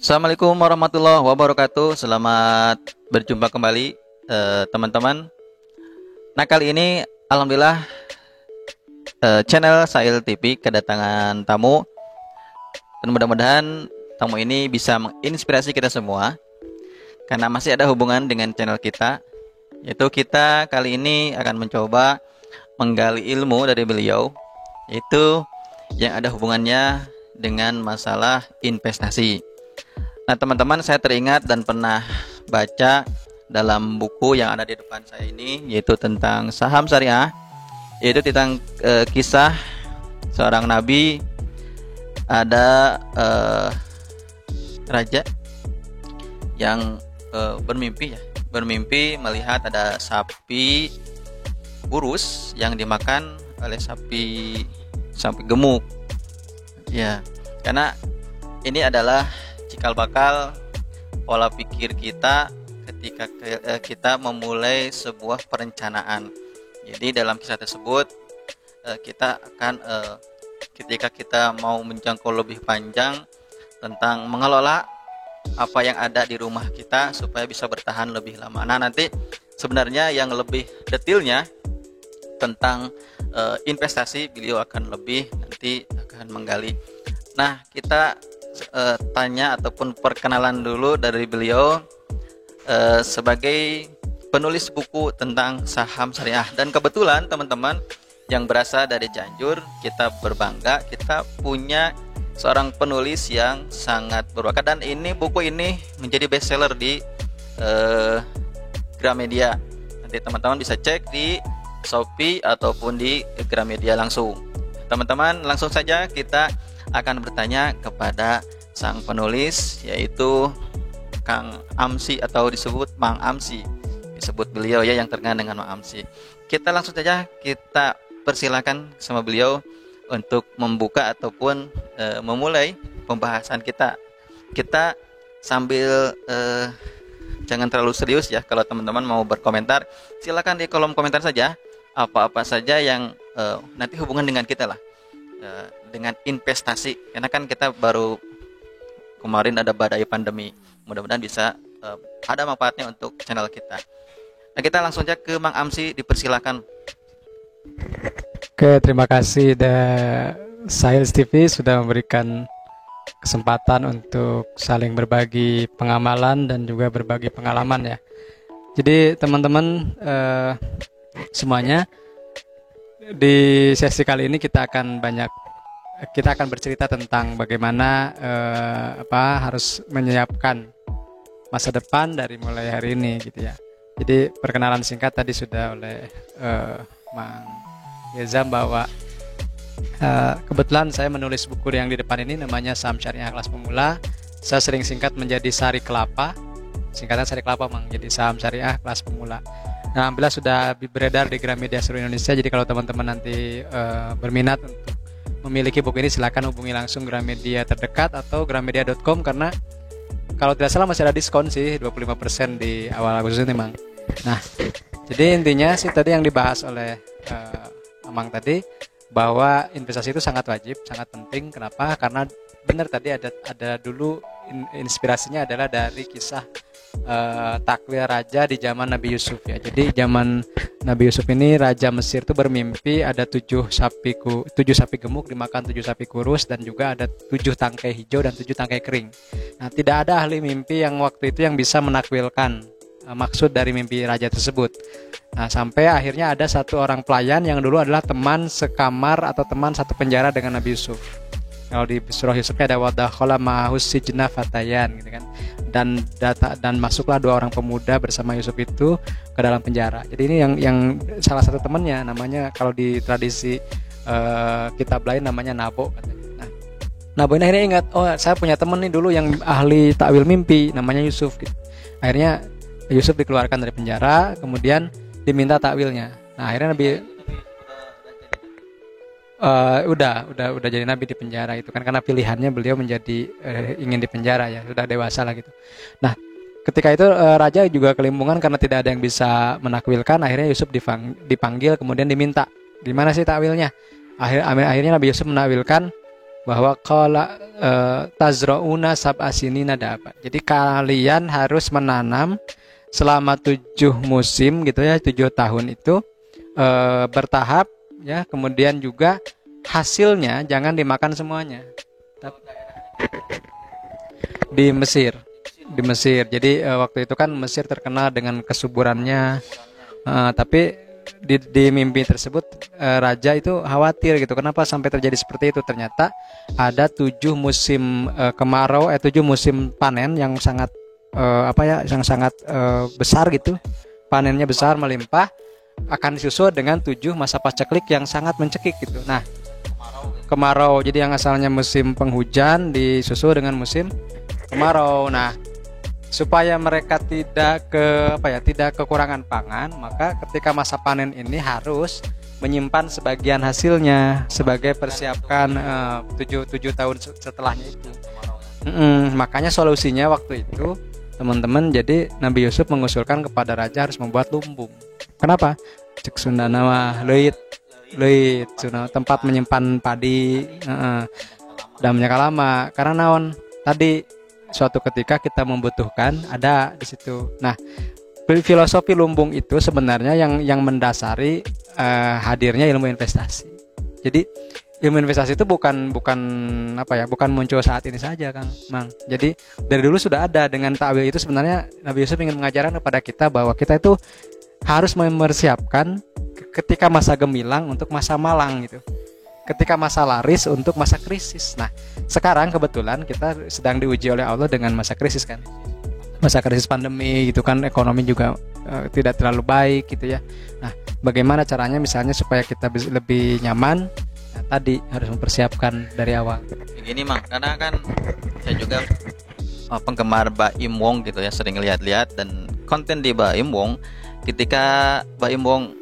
Assalamualaikum warahmatullahi wabarakatuh. Selamat berjumpa kembali teman-teman. Nah, kali ini alhamdulillah channel Sail TV kedatangan tamu, dan mudah-mudahan tamu ini bisa menginspirasi kita semua karena masih ada hubungan dengan channel kita. Yaitu kita kali ini akan mencoba menggali ilmu dari beliau, yaitu yang ada hubungannya dengan masalah investasi. Nah, teman-teman, saya teringat dan pernah baca dalam buku yang ada di depan saya ini, yaitu tentang saham syariah, yaitu tentang kisah seorang nabi. Ada raja yang bermimpi melihat ada sapi kurus yang dimakan oleh sapi gemuk. Ya, karena ini adalah cikal bakal pola pikir kita ketika kita memulai sebuah perencanaan. Jadi dalam kisah tersebut kita akan ketika kita mau menjangkau lebih panjang tentang mengelola apa yang ada di rumah kita supaya bisa bertahan lebih lama. Nah, nanti sebenarnya yang lebih detailnya tentang investasi beliau akan lebih nanti akan menggali. Nah, kita tanya ataupun perkenalan dulu dari beliau sebagai penulis buku tentang saham syariah. Dan kebetulan teman-teman yang berasal dari Cianjur, kita berbangga kita punya seorang penulis yang sangat berbakat, dan ini buku ini menjadi bestseller di Gramedia. Nanti teman-teman bisa cek di Shopee ataupun di Gramedia langsung. Teman-teman, langsung saja kita akan bertanya kepada sang penulis, yaitu Kang Amsi atau disebut Mang Amsi. Disebut beliau ya yang terkenal dengan Mang Amsi. Kita langsung saja kita persilakan sama beliau untuk membuka ataupun memulai pembahasan kita. Kita sambil jangan terlalu serius ya. Kalau teman-teman mau berkomentar, silakan di kolom komentar saja apa-apa saja yang nanti hubungan dengan kita lah, dengan investasi, karena kan kita baru kemarin ada badai pandemi. Mudah-mudahan bisa ada manfaatnya untuk channel kita. Nah, kita langsung aja ke Mang Amsi, dipersilakan. Oke, terima kasih Sail TV sudah memberikan kesempatan untuk saling berbagi pengamalan dan juga berbagi pengalaman ya. Jadi teman-teman semuanya, di sesi kali ini kita akan bercerita tentang bagaimana harus menyiapkan masa depan dari mulai hari ini gitu ya. Jadi perkenalan singkat tadi sudah oleh Mang Yezam bahwa kebetulan saya menulis buku yang di depan ini namanya Saham Syariah Kelas Pemula. Saya sering singkat menjadi Sari Kelapa. Singkatan Sari Kelapa menjadi Saham Syariah Kelas Pemula. Nah, alhamdulillah sudah beredar di Gramedia seluruh Indonesia. Jadi kalau teman-teman nanti berminat untuk memiliki buku ini, silakan hubungi langsung Gramedia terdekat atau gramedia.com, karena kalau tidak salah masih ada diskon sih 25% di awal Agustus ini, Mang. Nah, jadi intinya sih tadi yang dibahas oleh Mang tadi, bahwa investasi itu sangat wajib, sangat penting. Kenapa? Karena benar tadi ada dulu inspirasinya adalah dari kisah takwil raja di zaman Nabi Yusuf ya. Jadi zaman Nabi Yusuf ini raja Mesir itu bermimpi ada 7 sapi gemuk dimakan 7 sapi kurus, dan juga ada 7 tangkai hijau dan 7 tangkai kering. Nah, tidak ada ahli mimpi yang waktu itu yang bisa menakwilkan maksud dari mimpi raja tersebut. Nah, sampai akhirnya ada satu orang pelayan yang dulu adalah teman sekamar atau teman satu penjara dengan Nabi Yusuf. Kalau di surah Yusufnya ada wadakhala ma'ahus sijna fatayan gitu kan. Dan masuklah 2 orang pemuda bersama Yusuf itu ke dalam penjara. Jadi ini yang salah satu temannya, namanya kalau di tradisi kitab lain namanya Nabo katanya. Nah, Nabo ini akhirnya ingat, oh saya punya teman nih dulu yang ahli takwil mimpi, namanya Yusuf gitu. Akhirnya Yusuf dikeluarkan dari penjara, kemudian diminta takwilnya. Nah, akhirnya Nabi udah jadi nabi di penjara itu kan, karena pilihannya beliau menjadi ingin di penjara ya, sudah dewasa lah gitu. Nah, ketika itu raja juga kelimpungan karena tidak ada yang bisa menakwilkan. Akhirnya Yusuf dipanggil kemudian diminta, di mana sih takwilnya? Akhirnya Nabi Yusuf menakwilkan bahwa qala tazrauna sab'a sinina da'aba. Jadi kalian harus menanam selama 7 musim gitu ya, 7 tahun itu bertahap ya, kemudian juga hasilnya jangan dimakan semuanya. Di Mesir. Di Mesir. Jadi waktu itu kan Mesir terkenal dengan kesuburannya, tapi di mimpi tersebut raja itu khawatir gitu. Kenapa sampai terjadi seperti itu? Ternyata ada 7 musim kemarau, 7 musim panen yang sangat yang sangat besar gitu. Panennya besar melimpah, akan disusul dengan 7 masa paceklik yang sangat mencekik gitu. Nah, kemarau. Jadi yang asalnya musim penghujan disusul dengan musim kemarau. Nah, supaya mereka tidak kekurangan pangan, maka ketika masa panen ini harus menyimpan sebagian hasilnya sebagai persiapkan 7 tahun setelahnya itu. Makanya solusinya waktu itu teman-teman, jadi Nabi Yusuf mengusulkan kepada raja harus membuat lumbung. Kenapa? Cek Sunda nama leuit tempat menyimpan padi dan minyak lama. Karena naon tadi suatu ketika kita membutuhkan ada di situ. Nah, filosofi lumbung itu sebenarnya yang mendasari hadirnya ilmu investasi. Jadi ilmu investasi itu bukan muncul saat ini saja, Kang Mang. Jadi dari dulu sudah ada. Dengan ta'wil itu sebenarnya Nabi Yusuf ingin mengajarkan kepada kita bahwa kita itu harus mempersiapkan ketika masa gemilang untuk masa malang gitu. Ketika masa laris untuk masa krisis. Nah, sekarang kebetulan kita sedang diuji oleh Allah dengan masa krisis kan. Masa krisis pandemi gitu kan, ekonomi juga tidak terlalu baik gitu ya. Nah, bagaimana caranya misalnya supaya kita lebih nyaman? Nah, tadi harus mempersiapkan dari awal. Begini Mang, karena kan saya juga penggemar Baim Wong gitu ya, sering lihat-lihat dan konten di Baim Wong. Ketika Baim Wong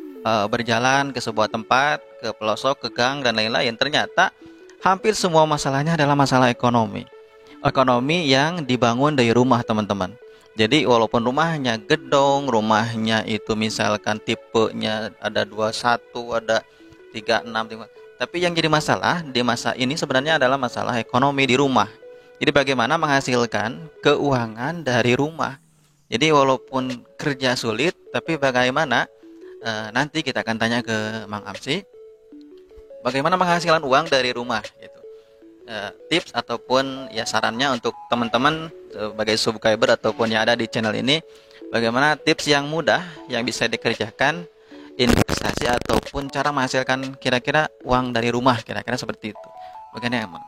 berjalan ke sebuah tempat, ke pelosok, ke gang dan lain-lain, ternyata hampir semua masalahnya adalah masalah ekonomi yang dibangun dari rumah, teman-teman. Jadi walaupun rumahnya gedong, rumahnya itu misalkan tipenya ada 21, ada 36, tapi yang jadi masalah di masa ini sebenarnya adalah masalah ekonomi di rumah. Jadi bagaimana menghasilkan keuangan dari rumah. Jadi walaupun kerja sulit, tapi bagaimana nanti kita akan tanya ke Mang Amsi, bagaimana menghasilkan uang dari rumah gitu. Tips ataupun ya sarannya untuk teman-teman sebagai subscriber ataupun yang ada di channel ini, bagaimana tips yang mudah yang bisa dikerjakan, investasi ataupun cara menghasilkan kira-kira uang dari rumah, kira-kira seperti itu. Bagaimana Mang?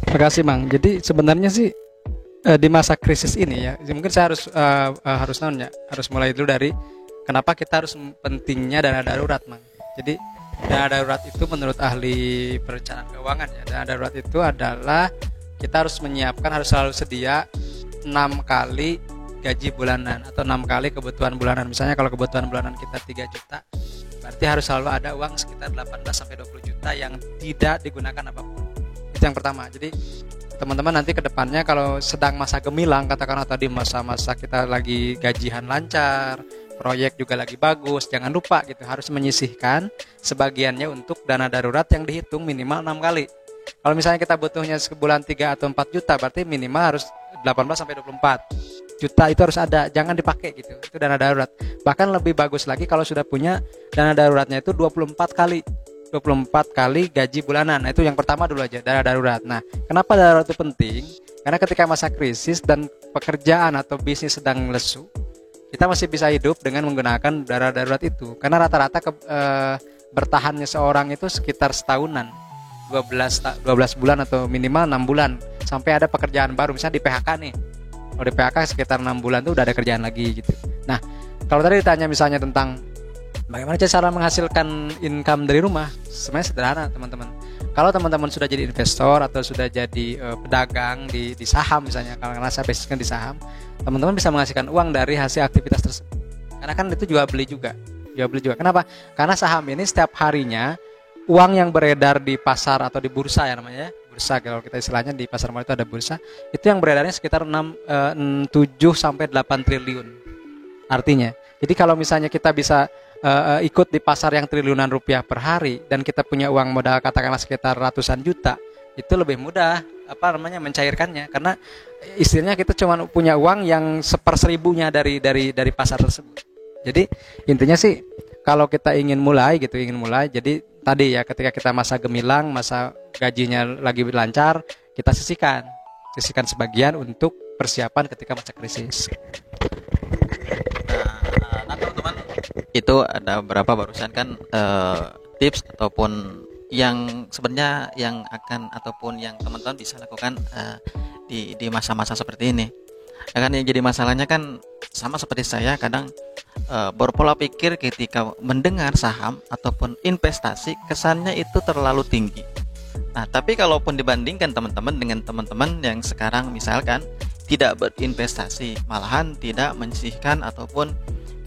Terima kasih Mang. Jadi sebenarnya sih di masa krisis ini ya, mungkin saya harus mulai dulu dari kenapa kita harus pentingnya dana darurat, Mang. Jadi dana darurat itu menurut ahli perencanaan keuangan ya, dana darurat itu adalah kita harus menyiapkan, harus selalu sedia 6 kali gaji bulanan atau 6 kali kebutuhan bulanan. Misalnya kalau kebutuhan bulanan kita 3 juta, berarti harus selalu ada uang sekitar 18 sampai 20 juta yang tidak digunakan apapun. Itu yang pertama. Jadi teman-teman nanti ke depannya kalau sedang masa gemilang, katakanlah tadi masa-masa kita lagi gajian lancar, proyek juga lagi bagus, jangan lupa gitu harus menyisihkan sebagiannya untuk dana darurat yang dihitung minimal 6 kali. Kalau misalnya kita butuhnya sebulan 3 atau 4 juta, berarti minimal harus 18 sampai 24 juta itu harus ada, jangan dipakai gitu. Itu dana darurat. Bahkan lebih bagus lagi kalau sudah punya dana daruratnya itu 24 kali gaji bulanan. Nah, itu yang pertama dulu aja, dana darurat. Nah, kenapa darurat itu penting? Karena ketika masa krisis dan pekerjaan atau bisnis sedang lesu, kita masih bisa hidup dengan menggunakan dana darurat itu. Karena rata-rata bertahannya seorang itu sekitar setahunan, 12 bulan atau minimal 6 bulan sampai ada pekerjaan baru. Misalnya di PHK nih, kalau di PHK sekitar 6 bulan tuh udah ada kerjaan lagi gitu. Nah, kalau tadi ditanya misalnya tentang bagaimana cara menghasilkan income dari rumah, sebenarnya sederhana teman-teman. Kalau teman-teman sudah jadi investor atau sudah jadi pedagang di saham misalnya, karena saya basiskan di saham, teman-teman bisa menghasilkan uang dari hasil aktivitas tersebut. Karena kan itu jual beli juga. Kenapa? Karena saham ini setiap harinya uang yang beredar di pasar atau di bursa ya namanya, bursa kalau kita istilahnya di pasar modal itu ada bursa, itu yang beredarnya sekitar 7 sampai 8 triliun. Artinya, jadi kalau misalnya kita bisa ikut di pasar yang triliunan rupiah per hari dan kita punya uang modal katakanlah sekitar ratusan juta, itu lebih mudah mencairkannya, karena istilahnya kita cuma punya uang yang 1/1000-nya dari pasar tersebut. Jadi intinya sih kalau kita ingin mulai, jadi tadi ya, ketika kita masa gemilang, masa gajinya lagi lancar, kita sisihkan sebagian untuk persiapan ketika masa krisis. Nah, teman-teman, itu ada berapa barusan kan tips ataupun yang sebenarnya yang akan ataupun yang teman-teman bisa lakukan di masa-masa seperti ini. Ya kan, yang jadi masalahnya kan sama seperti saya, kadang berpola pikir ketika mendengar saham ataupun investasi kesannya itu terlalu tinggi. Nah, tapi kalaupun dibandingkan teman-teman dengan teman-teman yang sekarang misalkan tidak berinvestasi, malahan tidak menyisihkan ataupun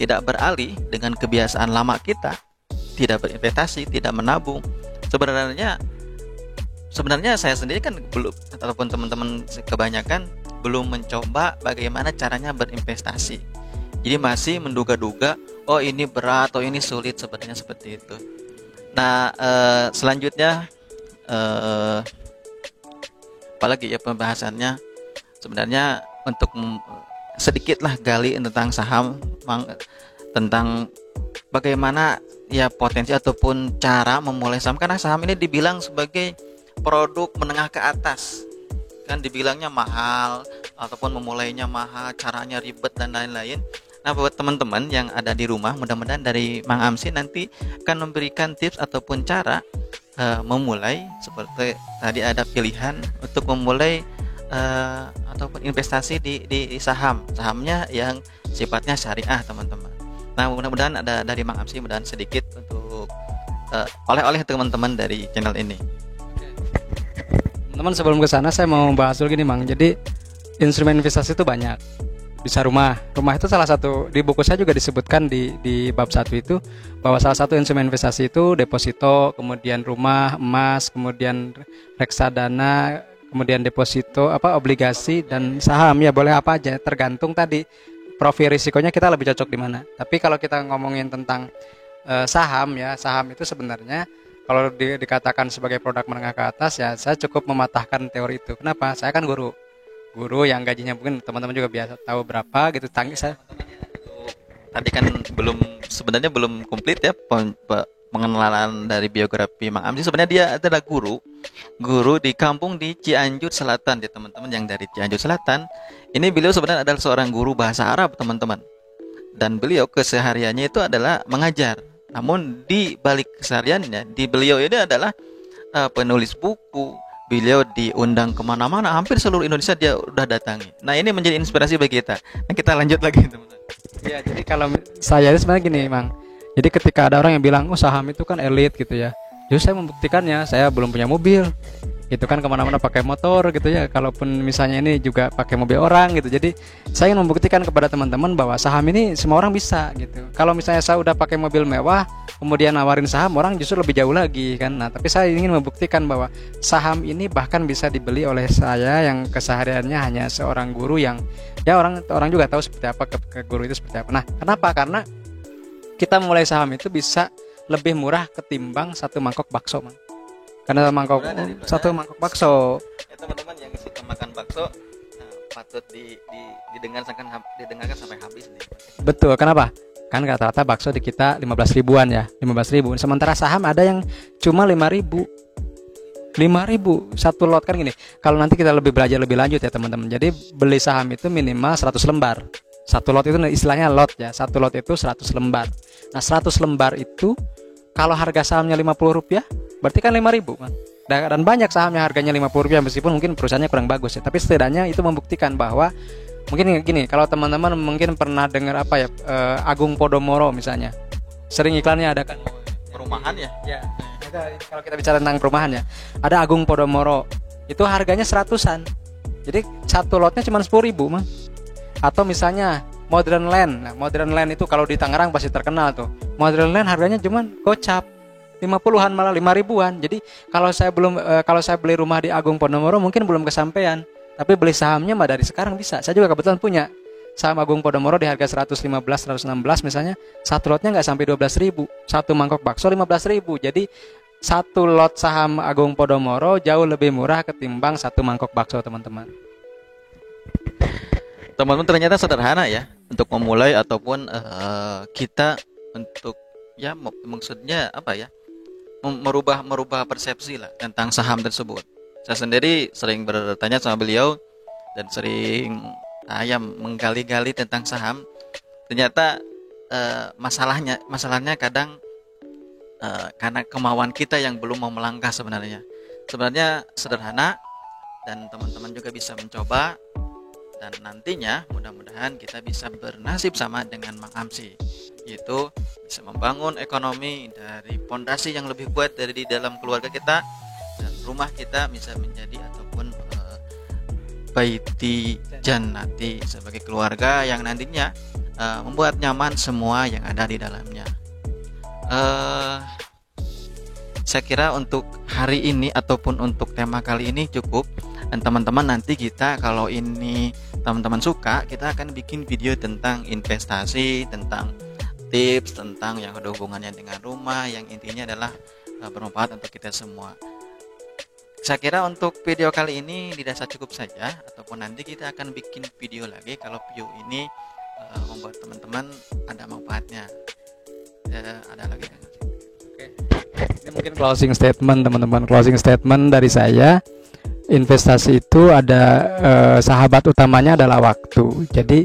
tidak beralih dengan kebiasaan lama kita, tidak berinvestasi, tidak menabung. Sebenarnya saya sendiri kan belum, ataupun teman-teman kebanyakan belum mencoba bagaimana caranya berinvestasi. Jadi masih menduga-duga, oh ini berat, oh ini sulit, sebenarnya seperti itu. Nah, selanjutnya apalagi ya pembahasannya, sebenarnya untuk sedikitlah gali tentang saham, tentang bagaimana ya potensi ataupun cara memulai saham, karena saham ini dibilang sebagai produk menengah ke atas, kan dibilangnya mahal ataupun memulainya mahal, caranya ribet dan lain-lain. Nah, buat teman-teman yang ada di rumah, mudah-mudahan dari Mang Amsi nanti akan memberikan tips ataupun cara memulai, seperti tadi ada pilihan untuk memulai ataupun investasi di sahamnya yang sifatnya syariah, teman-teman. Nah, mudah-mudahan ada dari Mang Amsi, mudah-mudahan sedikit untuk oleh-oleh teman-teman dari channel ini. Teman-teman, sebelum ke sana saya mau bahas dulu gini, Mang. Jadi instrumen investasi itu banyak. Bisa rumah itu salah satu, di buku saya juga disebutkan di bab 1 itu bahwa salah satu instrumen investasi itu deposito, kemudian rumah, emas, kemudian reksadana, kemudian deposito, obligasi dan saham. Ya boleh apa aja, tergantung tadi profil risikonya kita lebih cocok di mana. Tapi kalau kita ngomongin tentang saham itu sebenarnya kalau dikatakan sebagai produk menengah ke atas, ya saya cukup mematahkan teori itu. Kenapa? Saya kan guru yang gajinya mungkin teman-teman juga biasa tahu berapa gitu, saya. Tadi kan sebenarnya belum komplit ya pengenalan dari biografi Mang Amsi. Sebenarnya dia adalah guru di kampung di Cianjur Selatan ya, teman-teman yang dari Cianjur Selatan. Ini beliau sebenarnya adalah seorang guru bahasa Arab, teman-teman. Dan beliau kesehariannya itu adalah mengajar. Namun di balik kesehariannya, beliau ini adalah penulis buku. Beliau diundang kemana-mana, hampir seluruh Indonesia dia udah datangi. Nah, ini menjadi inspirasi bagi kita. Nah, kita lanjut lagi, teman-teman. Ya, jadi kalau saya itu sebenarnya gini, Mang. Jadi ketika ada orang yang bilang, oh saham itu kan elit gitu ya, justru saya membuktikannya. Saya belum punya mobil, itu kan kemana-mana pakai motor gitu ya. Kalaupun misalnya ini juga pakai mobil orang gitu. Jadi saya ingin membuktikan kepada teman-teman bahwa saham ini semua orang bisa gitu. Kalau misalnya saya udah pakai mobil mewah, kemudian nawarin saham, orang justru lebih jauh lagi kan. Nah, tapi saya ingin membuktikan bahwa saham ini bahkan bisa dibeli oleh saya yang kesehariannya hanya seorang guru yang ya orang juga tahu seperti apa ke guru itu seperti apa. Nah, kenapa? Karena kita mulai saham itu bisa lebih murah ketimbang satu mangkok bakso, Mang. Karena satu mangkok bakso. Ya, teman-teman yang suka makan bakso, patut didengarkan sampai habis nih. Betul, kenapa? Kan rata-rata bakso di kita 15 ribuan ya, 15 ribu. Sementara saham ada yang cuma 5 ribu satu lot kan gini. Kalau nanti kita belajar lebih lanjut ya teman-teman. Jadi beli saham itu minimal 100 lembar. Satu lot itu istilahnya lot ya. Satu lot itu 100 lembar. Nah, 100 lembar itu kalau harga sahamnya 50 rupiah, berarti kan 5 ribu kan. Dan banyak saham yang harganya 50 rupiah meskipun mungkin perusahaannya kurang bagus ya. Tapi setidaknya itu membuktikan bahwa mungkin gini, kalau teman-teman mungkin pernah dengar Agung Podomoro misalnya. Sering iklannya ada kan perumahan ya? Ya. Kalau kita bicara tentang perumahan ya, ada Agung Podomoro. Itu harganya 100-an. Jadi satu lotnya cuma 10 ribu, Mang. Atau misalnya Modern Land. Nah, Modern Land itu kalau di Tangerang pasti terkenal tuh. Modern Land harganya cuma gocap 50-an malah 5 ribuan. Jadi kalau saya beli rumah di Agung Podomoro mungkin belum kesampaian, tapi beli sahamnya mah dari sekarang bisa. Saya juga kebetulan punya saham Agung Podomoro di harga 115, 116 misalnya, satu lotnya nggak sampai 12.000, satu mangkok bakso 15.000. Jadi satu lot saham Agung Podomoro jauh lebih murah ketimbang satu mangkok bakso, teman-teman. Teman-teman, ternyata sederhana ya untuk memulai ataupun kita untuk ya maksudnya apa ya, merubah persepsi lah tentang saham tersebut. Saya sendiri sering bertanya sama beliau dan sering menggali-gali tentang saham. Ternyata masalahnya kadang karena kemauan kita yang belum mau melangkah sebenarnya. Sebenarnya sederhana dan teman-teman juga bisa mencoba, dan nantinya mudah-mudahan kita bisa bernasib sama dengan Mang Amsi, yaitu bisa membangun ekonomi dari pondasi yang lebih kuat dari di dalam keluarga kita, dan rumah kita bisa menjadi ataupun baiti jannati sebagai keluarga yang nantinya membuat nyaman semua yang ada di dalamnya. Saya kira untuk hari ini ataupun untuk tema kali ini cukup. Dan teman-teman, nanti kita kalau ini teman-teman suka, kita akan bikin video tentang investasi, tentang tips, tentang yang ada hubungannya dengan rumah, yang intinya adalah bermanfaat untuk kita semua. Saya kira untuk video kali ini dirasa cukup saja, ataupun nanti kita akan bikin video lagi kalau video ini membuat teman-teman ada manfaatnya. Ada lagi. Oke. Ini mungkin closing statement, teman-teman. Closing statement dari saya. Investasi itu ada sahabat utamanya adalah waktu. Jadi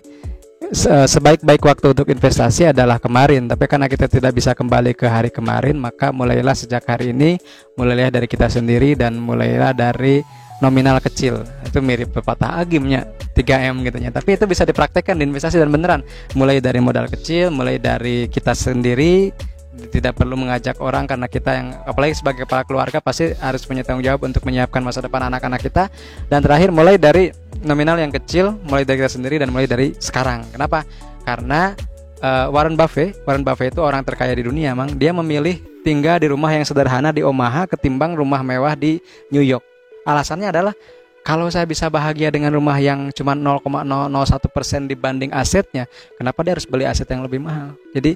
sebaik-baik waktu untuk investasi adalah kemarin. Tapi karena kita tidak bisa kembali ke hari kemarin, maka mulailah sejak hari ini, mulailah dari kita sendiri dan mulailah dari nominal kecil. Itu mirip pepatah agimnya 3M gitu ya. Tapi itu bisa dipraktekkan di investasi dan beneran. Mulai dari modal kecil, mulai dari kita sendiri. Tidak perlu mengajak orang, karena kita yang apalagi sebagai kepala keluarga pasti harus punya tanggung jawab untuk menyiapkan masa depan anak-anak kita. Dan terakhir, mulai dari nominal yang kecil, mulai dari kita sendiri dan mulai dari sekarang. Kenapa? Karena Warren Buffett itu orang terkaya di dunia, Mang. Dia memilih tinggal di rumah yang sederhana di Omaha ketimbang rumah mewah di New York. Alasannya adalah, kalau saya bisa bahagia dengan rumah yang cuma 0,001% dibanding asetnya, kenapa dia harus beli aset yang lebih mahal? Jadi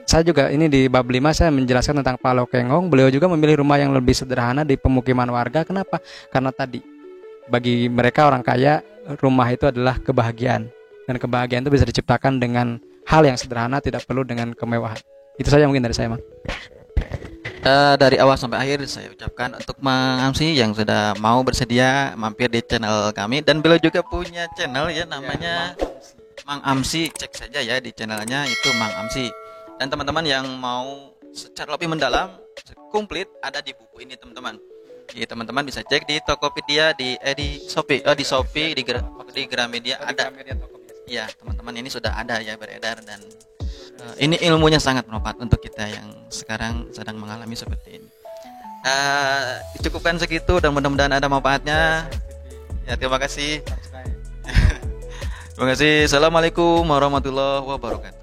saya juga ini di bab 5 saya menjelaskan tentang Pak Lokengong. Beliau juga memilih rumah yang lebih sederhana di pemukiman warga. Kenapa? Karena tadi bagi mereka orang kaya, rumah itu adalah kebahagiaan, dan kebahagiaan itu bisa diciptakan dengan hal yang sederhana, tidak perlu dengan kemewahan. Itu saja mungkin dari saya, Mang. Dari awal sampai akhir saya ucapkan untuk Mang Amsi yang sudah mau bersedia mampir di channel kami, dan beliau juga punya channel ya, namanya Mang Amsi. Cek saja ya di channelnya, itu Mang Amsi. Dan teman-teman yang mau secara lebih mendalam, komplit, ada di buku ini, teman-teman. Jadi teman-teman bisa cek di Tokopedia, di Shopee, di Gramedia ada. Ya, teman-teman, ini sudah ada ya beredar, dan ini ilmunya sangat bermanfaat untuk kita yang sekarang sedang mengalami seperti ini. Dicukupkan segitu dan mudah-mudahan ada manfaatnya. Ya, terima kasih. Terima kasih. Assalamualaikum warahmatullahi wabarakatuh.